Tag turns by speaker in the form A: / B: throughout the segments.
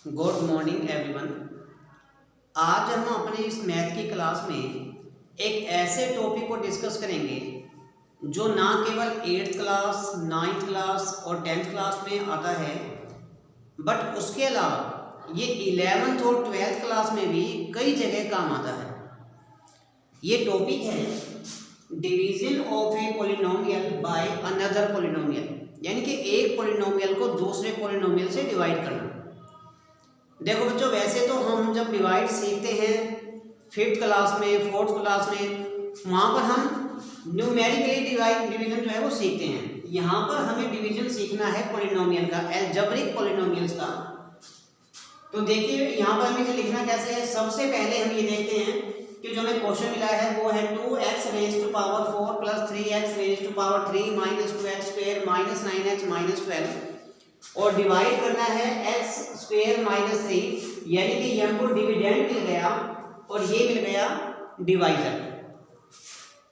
A: Good morning everyone. आज हम अपने इस मैथ की क्लास में एक ऐसे टॉपिक को डिस्कस करेंगे जो ना केवल 8th क्लास, 9th क्लास और 10th क्लास में आता है, बट उसके अलावा ये 11th और 12th क्लास में भी कई जगह काम आता है। ये टॉपिक है division of a polynomial by another polynomial, यानी कि एक पॉलिनोमियल को दूसरे पॉलिनोमियल से डिवाइड करना। देखो बच्चों, वैसे तो हम जब डिवाइड सीखते हैं 5th क्लास में, 4th क्लास में, वहाँ पर हम न्यूमेरिकली डिवीजन जो है वो सीखते हैं। यहाँ पर हमें डिवीजन सीखना है पॉलिनोमियल का, अलजेब्रिक पॉलिनोमियल्स का। तो देखिए यहाँ पर हमें लिखना कैसे है। सबसे पहले हम ये देखते हैं कि जो हमें क्वेश्चन मिला है वो है 2x raise to power 4 plus 3x raise to power 3 minus 2x square minus 9x minus 12 और डिवाइड करना है x स्क्वायर माइनस 3, यानी कि यहाँ को डिविडेंड मिल गया और ये मिल गया डिवाइजर।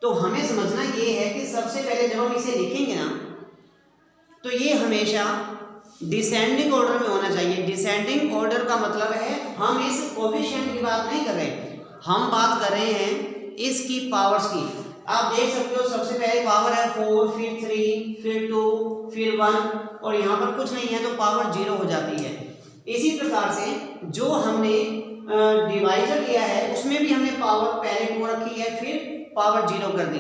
A: तो हमें समझना ये है कि सबसे पहले जब हम इसे लिखेंगे ना, तो ये हमेशा डिसेंडिंग ऑर्डर में होना चाहिए। डिसेंडिंग ऑर्डर का मतलब है हम इस कोएफिशिएंट की बात नहीं कर रहे, हम बात कर रहे हैं इसकी पावर्स की। आप देख सकते हो सबसे पहले पावर है 4, फिर 3, फिर 2, फिर 1 और यहाँ पर कुछ नहीं है तो पावर 0 हो जाती है। इसी प्रकार से जो हमने डिवाइजर लिया है उसमें भी हमने पावर पहले 2 रखी है, फिर पावर 0 कर दी।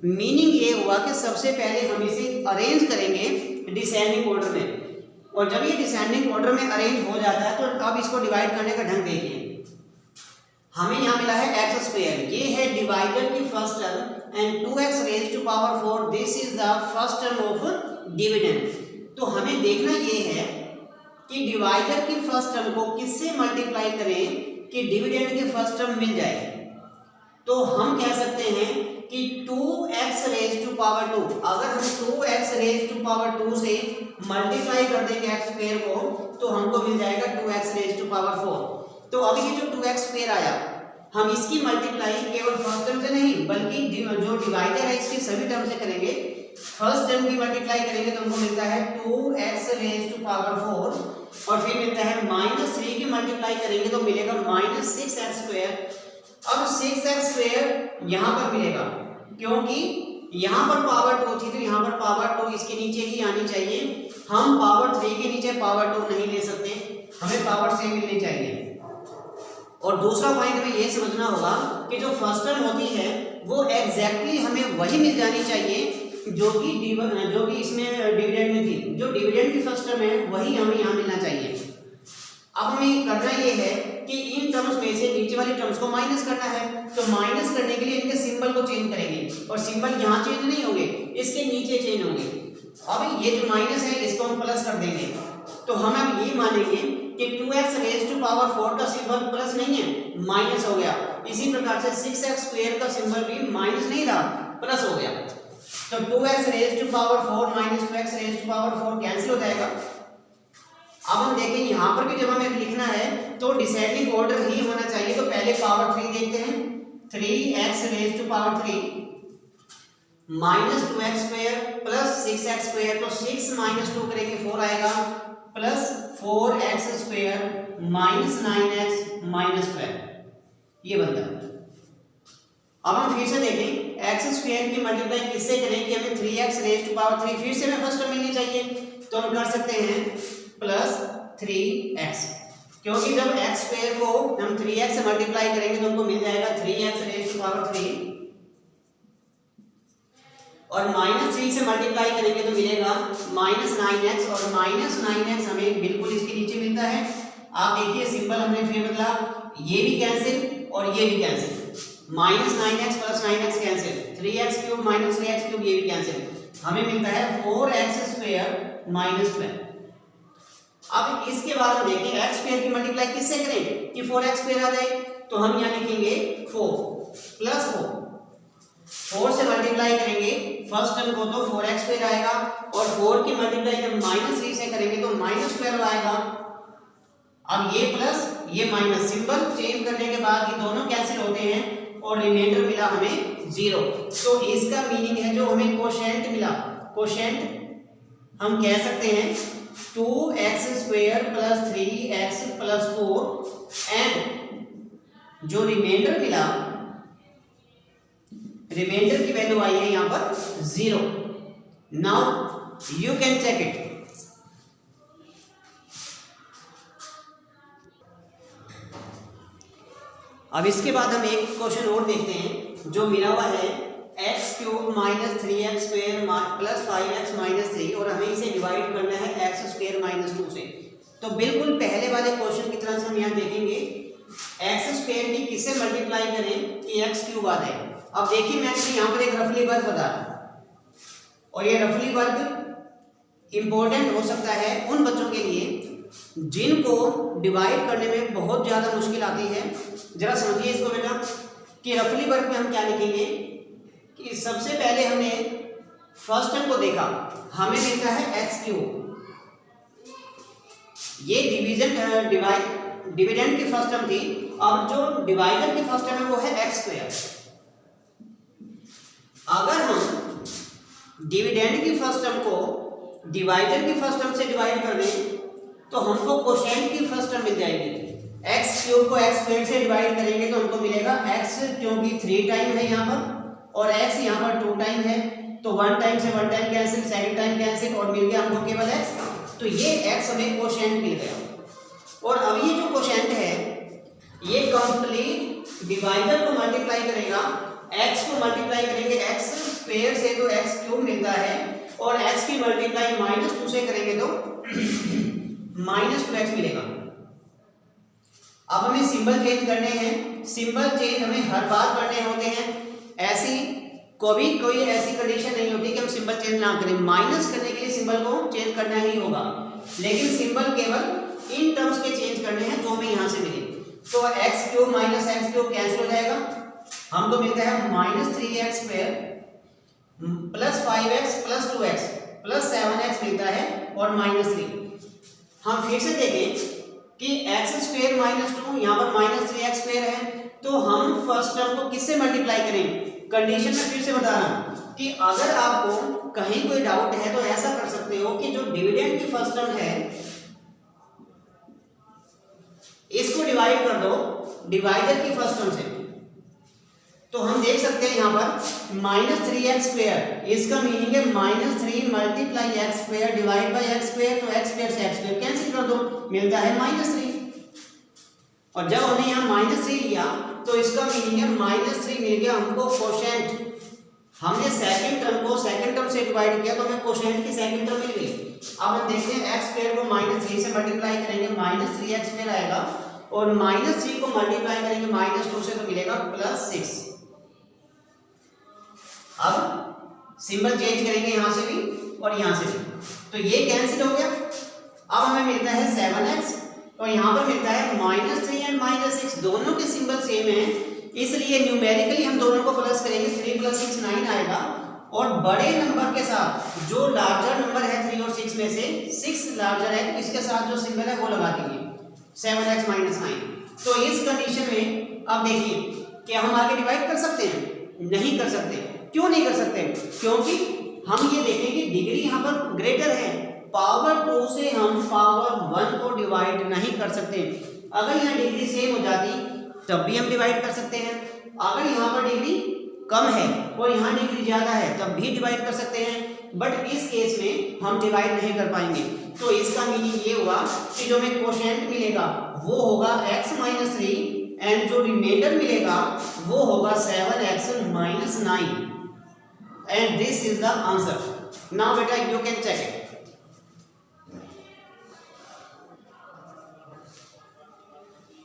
A: मीनिंग ये हुआ कि सबसे पहले हम इसे अरेंज करेंगे डिसेंडिंग ऑर्डर में, और जब ये डिसेंडिंग ऑर्डर में अरेंज हो जाता है तो अब इसको डिवाइड करने का ढंग देखिए। हमें यहाँ मिला है एक्स स्क्वायर, ये है डिवाइजर की first term, and 2x raise to power 4 this is the first term of dividend. तो हमें देखना ये है कि डिवाइजर की फर्स्ट टर्म को किससे मल्टीप्लाई करें कि डिविडेंड की फर्स्ट टर्म मिल जाए। तो हम कह सकते हैं कि 2x रेज़ टू पावर 2, अगर हम 2x रेज़ टू पावर 2 से मल्टीप्लाई कर देंगे x स्क्वायर को तो हमको मिल जाएगा 2x रेज़ टू पावर 4। तो अब ये जो 2x स्क्वायर आया, हम इसकी मल्टीप्लाई केवल फर्स्ट टर्म से नहीं बल्कि जो डिवाइजर है इसकी सभी टर्म से करेंगे। फर्स्ट टर्म की मल्टीप्लाई करेंगे तो हमको मिलता है 2x रेज़ टू पावर 4 और फिर मिलता है -3 की मल्टीप्लाई करेंगे तो मिलेगा -6x स्क्वायर। अब 6x स्क्वायर यहाँ पर मिलेगा क्योंकि यहाँ पर पावर 2 थी तो यहाँ पर पावर 2 इसके नीचे ही आनी चाहिए। हम पावर 3 के नीचे पावर 2 नहीं ले सकते, हमें पावर सेम मिलनी चाहिए। और दूसरा पॉइंट में ये समझना होगा कि जो फर्स्ट टर्म होती है वो एग्जैक्टली हमें वही मिल जानी चाहिए जो कि इसमें डिविडेंड में थी। जो डिविडेंड की फर्स्ट टर्म है वही हमें यहाँ मिलना चाहिए। अब हमें करना ये है कि इन टर्म्स में से नीचे वाली टर्म्स को माइनस करना है। तो माइनस करने के लिए इनके सिंबल को चेंज करेंगे और सिंबल यहाँ चेंज नहीं होंगे, इसके नीचे चेंज होंगे। अब ये जो माइनस है इसको हम प्लस कर देंगे, तो हम अब ये मानेंगे कि 2x रेज़ टू पावर 4 का सिंबल प्लस नहीं है, माइनस हो गया। इसी प्रकार से 6x स्क्वायर का सिंबल भी माइनस नहीं रहा, प्लस हो गया। तो 2x raise to power 4 minus 2x raise to power 4 cancel हो जाएगा। अब हम देखें यहाँ पर भी जब हमें लिखना है तो डिसेंडिंग ऑर्डर ही होना चाहिए। तो पहले पावर 3 देखते हैं, 3x raise to power 3 minus 2x square plus 6x square, तो 6 माइनस 2 करेंगे 4 आएगा, plus 4x square minus 9x minus 12, ये बनता है। अब हम फिर से देखें x स्क्वायर की मल्टीप्लाई किससे करें कि हमें 3x रेज़ टू पावर 3 फिर से हमें फर्स्ट टर्म मिलनी चाहिए। तो हम कर सकते हैं प्लस 3x, क्योंकि जब x स्क्वायर को हम 3x से मल्टीप्लाई करेंगे तो हमको मिल जाएगा 3x रेज़ टू पावर 3 और -3 से मल्टीप्लाई करेंगे तो मिलेगा -9x और -9x हमें बिल्कुल इसके नीचे मिलता है। आप देखिए सिंबल हमने फिर बदला, ये भी कैंसिल और ये भी cancel, -9x plus 9x cancel, 3x cube minus 3x cube ये भी कैंसिल, हमें मिलता है 4x स्क्वायर माइनस 12। अब इसके बाद हम देखें x स्क्वायर की मल्टीप्लाई किससे करें कि 4x स्क्वायर आ जाए। तो हम यहाँ लिखेंगे 4 प्लस 4 से मल्टीप्लाई करेंगे फर्स्ट टर्म को तो 4x स्क्वायर आएगा और 4 की मल्टीप्लाई जब -3 से करेंगे तो -12 आएगा। अब ये प्लस ये माइनस, सिंबल चेंज करने के बाद ये दोनों कैंसिल होते हैं और रिमाइंडर मिला हमें 0। तो इसका मीनिंग है जो हमें कोशेंट मिला, कोशेंट हम कह सकते हैं 2x x square plus 3x plus 4 and जो रिमाइंडर मिला, रिमाइंडर की वैल्यू आई है यहां पर 0। Now you can check it. अब इसके बाद हम एक क्वेश्चन और देखते हैं जो मिला हुआ है x cube minus 3x square plus 5x minus 3 और हमें इसे डिवाइड करना है एक्स स्क्वायर माइनस 2 से। तो बिल्कुल पहले वाले क्वेश्चन की तरह से हम यहाँ देखेंगे एक्स स्क्वायर की किससे मल्टीप्लाई करें कि एक्स क्यूब आ जाए। अब देखिए मैं यहाँ पर एक रफली वर्क बता रहा हूँ और ये रफली वर्क इम्पोर्टेंट हो सकता है उन बच्चों के लिए जिनको डिवाइड करने में बहुत ज़्यादा मुश्किल आती है। जरा समझिए इसको बेटा कि रफली वर्क में हम क्या लिखेंगे कि सबसे पहले हमने फर्स्ट टर्म को देखा, हमें मिलता है एक्स क्यूब। ये डिविडेंड की फर्स्ट टर्म थी। अब जो डिवाइडर की फर्स्ट टर्म है वो है एक्स स्क्वायर। अगर हम डिविडेंड की फर्स्ट टर्म को डिवाइडर की फर्स्ट टर्म से डिवाइड कर दें तो हमको कोशेंट की फर्स्ट टर्म मिल जाएगी। एक्स क्यूब को एक्स स्क्वायर से डिवाइड करेंगे तो हमको मिलेगा एक्स, क्योंकि 3 टाइम है यहाँ पर और एक्स यहाँ पर 2 टाइम है, तो 1 टाइम से 1 time cancel, second time cancel और मिल गया हमको केवल एक्स। तो ये एक्स हमें कोशेंट मिल गया। और अब ये जो कोशेंट है ये कंप्लीट डिवाइडर को मल्टीप्लाई करेगा, एक्स को मल्टीप्लाई करेंगे एक्स स्क्वायर से तो एक्स क्यूब मिलता है और एक्स की मल्टीप्लाई -2 से करेंगे तो -2x मिलेगा। अब हमें सिंबल चेंज करने हैं। सिंबल चेंज हमें हर बार करने होते हैं। ऐसी कोई ऐसी कंडीशन नहीं होती कि हम सिंबल चेंज ना करें। माइनस करने के लिए सिंबल को चेंज करना ही होगा, लेकिन सिंबल केवल इन टर्म्स के चेंज करने हैं जो हमें यहाँ से मिले। तो x cube minus x cube cancel हो जाएगा, हमको मिलता है -3x square plus 5x plus 2x plus 7x मिलता है और -3। हम फिर से देखें कि एक्स स्क्वायर -2 यहाँ पर -3x स्क्वायर है, तो हम फर्स्ट टर्म को किससे मल्टीप्लाई करें। कंडीशन में फिर से बता रहा हूँ कि अगर आपको कहीं कोई डाउट है तो ऐसा कर सकते हो कि जो डिविडेंड की फर्स्ट टर्म है इसको डिवाइड कर दो डिवाइडर की फर्स्ट टर्म से। तो हम देख सकते हैं यहाँ पर -3x स्क्वायर, इसका मीनिंग है -3 multiply x square divide by x square, तो एक्स स्क्वायर से एक्स स्क्वायर कैंसिल कर दो, मिलता है -3। और जब हमने यहाँ -3 लिया तो इसका मीनिंग है -3 मिल गया हमको कोशेंट। हमने सेकंड टर्म को सेकंड टर्म से डिवाइड किया तो हमें कोशेंट की सेकंड टर्म मिल गई। अब हम देखते हैं एक्स स्क्वायर को -3 से मल्टीप्लाई करेंगे -3x स्क्वायर आएगा और -3 को मल्टीप्लाई करेंगे -2 से तो मिलेगा +6। अब सिंबल चेंज करेंगे यहां से भी और यहां से भी, तो ये कैंसिल हो गया। अब हमें मिलता है 7x और यहां पर मिलता है -3 एंड -6, दोनों के सिंबल सेम है, इसलिए न्यूमेरिकली हम दोनों को प्लस करेंगे। 3 + 6 9 आएगा और बड़े नंबर के साथ जो लार्जर नंबर है 3 और 6 में से 6 लार्जर है तो इसके साथ जो सिंबल है वो लगा दीजिए 7x - 9। तो इस कंडीशन में अब देखिए क्या हम आगे डिवाइड कर सकते हैं? नहीं कर सकते। क्यों नहीं कर सकते? क्योंकि हम ये देखें कि डिग्री यहाँ पर ग्रेटर है, पावर 2 से हम पावर 1 को डिवाइड नहीं कर सकते। अगर यहाँ डिग्री सेम हो जाती तब भी हम डिवाइड कर सकते हैं, अगर यहाँ पर डिग्री कम है और यहाँ डिग्री ज़्यादा है तब भी डिवाइड कर सकते हैं, बट इस केस में हम डिवाइड नहीं कर पाएंगे। तो इसका मीनिंग ये हुआ कि जो हमें कोशेंट मिलेगा वो होगा x - 3 एंड जो रिमाइंडर मिलेगा वो होगा 7x - 9 and this is the answer. Now beta you can check it.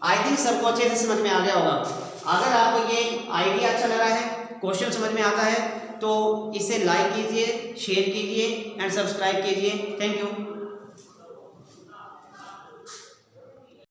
A: I think सबको अच्छे से समझ में आ गया होगा। अगर आपको ये आइडिया अच्छा लग रहा है, क्वेश्चन समझ में आता है तो इसे लाइक कीजिए, शेयर कीजिए एंड सब्सक्राइब कीजिए। Thank you.